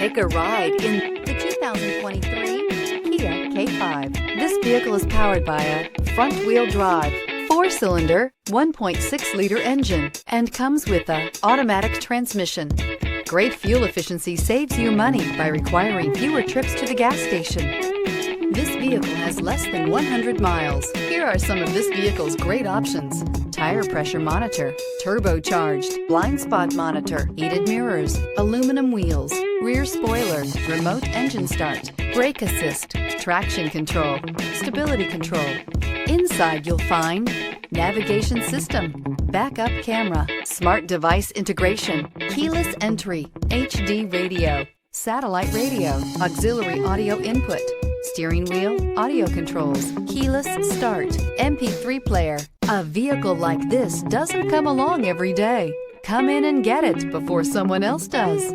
Take a ride in the 2023 Kia K5. This vehicle is powered by a front-wheel drive, 4-cylinder, 1.6-liter engine, and comes with an automatic transmission. Great fuel efficiency saves you money by requiring fewer trips to the gas station. This vehicle has less than 100 miles. Here are some of this vehicle's great options: tire pressure monitor, turbocharged, blind spot monitor, heated mirrors, aluminum wheels, rear spoiler, remote engine start, brake assist, traction control, stability control. Inside you'll find navigation system, backup camera, smart device integration, keyless entry, HD radio, satellite radio, auxiliary audio input, steering wheel audio controls, keyless start, MP3 player. A vehicle like this doesn't come along every day. Come in and get it before someone else does.